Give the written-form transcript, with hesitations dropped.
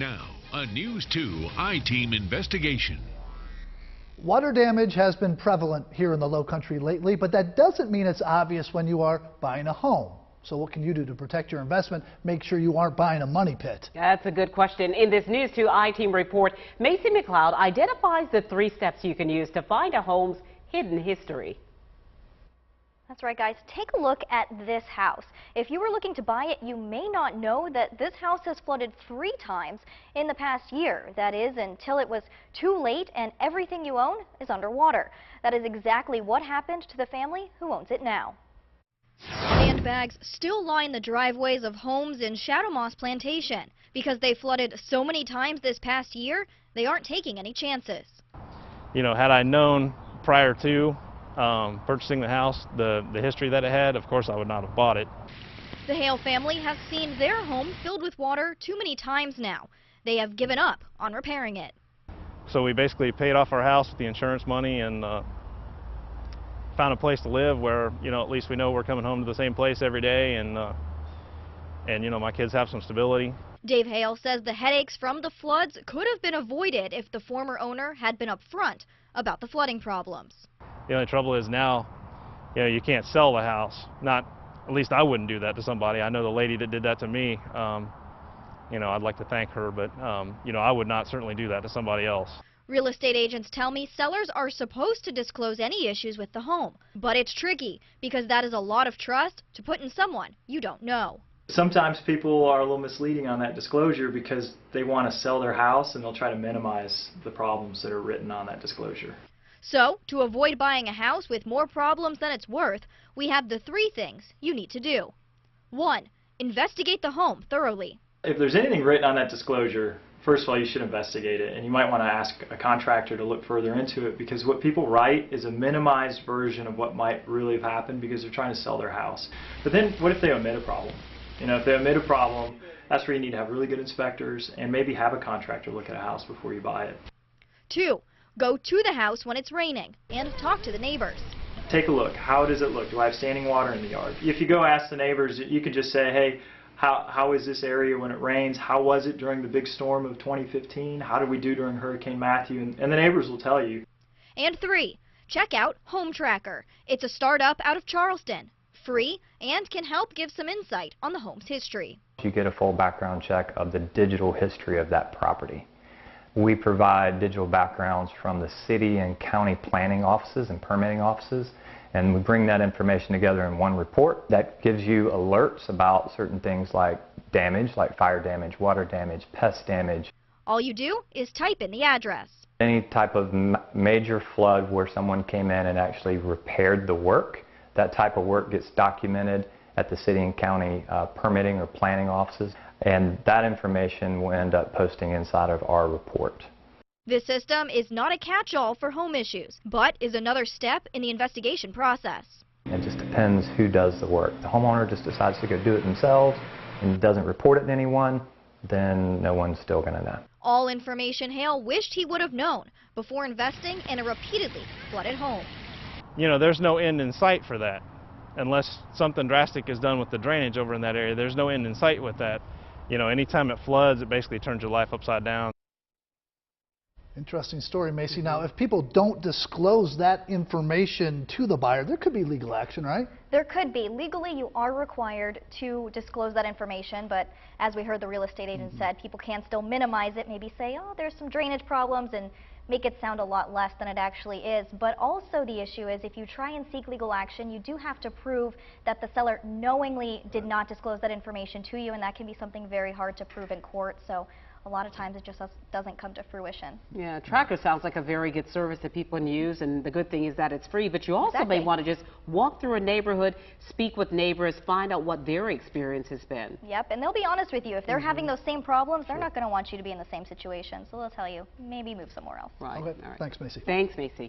Now, a News 2 I-Team investigation. Water damage has been prevalent here in the Lowcountry lately, but that doesn't mean it's obvious when you are buying a home. So what can you do to protect your investment? Make sure you aren't buying a money pit. That's a good question. In this News 2 I-Team report, Macy McLeod identifies the 3 steps you can use to find a home's hidden history. That's right, guys. Take a look at this house. If you were looking to buy it, you may not know that this house has flooded 3 times in the past year. That is, until it was too late and everything you own is underwater. That is exactly what happened to the family who owns it now. Sandbags still line the driveways of homes in Shadow Moss Plantation. Because they flooded so many times this past year, they aren't taking any chances. You know, had I known prior to purchasing the house, the history that it had, of course I would not have bought it. The Hale family has seen their home filled with water too many times now. They have given up on repairing it. So we basically paid off our house with the insurance money and found a place to live where, you know, at least we know we're coming home to the same place every day, and you know, my kids have some stability. Dave Hale says the headaches from the floods could have been avoided if the former owner had been upfront about the flooding problems. The only trouble is now, you know, you can't sell the house. At least I wouldn't do that to somebody. I know the lady that did that to me. You know, I'd like to thank her, but you know, I would not certainly do that to somebody else. Real estate agents tell me sellers are supposed to disclose any issues with the home, but it's tricky because that is a lot of trust to put in someone you don't know. Sometimes people are a little misleading on that disclosure because they want to sell their house and they'll try to minimize the problems that are written on that disclosure. So, to avoid buying a house with more problems than it's worth, we have the 3 things you need to do. 1. Investigate the home thoroughly. If there's anything written on that disclosure, first of all, you should investigate it, and you might want to ask a contractor to look further into it, because what people write is a minimized version of what might really have happened because they're trying to sell their house. But then what if they omit a problem? You know, if they omit a problem, that's where you need to have really good inspectors and maybe have a contractor look at a house before you buy it. 2. Go to the house when it's raining and talk to the neighbors. Take a look. How does it look? Do I have standing water in the yard? If you go ask the neighbors, you can just say, hey, how is this area when it rains? How was it during the big storm of 2015? How did we do during Hurricane Matthew? And the neighbors will tell you. And 3. Check out Home Tracker. It's a startup out of Charleston. Free and can help give some insight on the home's history. You get a full background check of the digital history of that property. We provide digital backgrounds from the city and county planning offices and permitting offices, and we bring that information together in one report that gives you alerts about certain things like damage, like fire damage, water damage, pest damage. All you do is type in the address. Any type of major flood where someone came in and actually repaired the work, that type of work gets documented at the city and county permitting or planning offices, and that information will end up posting inside of our report. This system is not a catch-all for home issues, but is another step in the investigation process. It just depends who does the work. The homeowner just decides to go do it themselves and doesn't report it to anyone, then no one's still going to know. All information Hale wished he would have known before investing in a repeatedly flooded home. You know, there's no end in sight for that. Unless something drastic is done with the drainage over in that area, there's no end in sight with that. You know, anytime it floods, it basically turns your life upside down. Interesting story, Macy. Now, if people don't disclose that information to the buyer, there could be legal action, right? There could be. Legally, you are required to disclose that information, but as we heard the real estate agent said, people can still minimize it, maybe say, oh, there's some drainage problems, and make it sound a lot less than it actually is. But also the issue is if you try and seek legal action, you do have to prove that the seller knowingly did not disclose that information to you, and that can be something very hard to prove in court. So a lot of times it just doesn't come to fruition. Yeah, Tracker sounds like a very good service that people can use, and the good thing is that it's free, but you also may want to just walk through a neighborhood, speak with neighbors, find out what their experience has been. Yep, and they'll be honest with you. If they're having those same problems, they're not going to want you to be in the same situation, so they'll tell you maybe move somewhere else. Right. Okay. All right. Thanks, Macy. Thanks, Macy.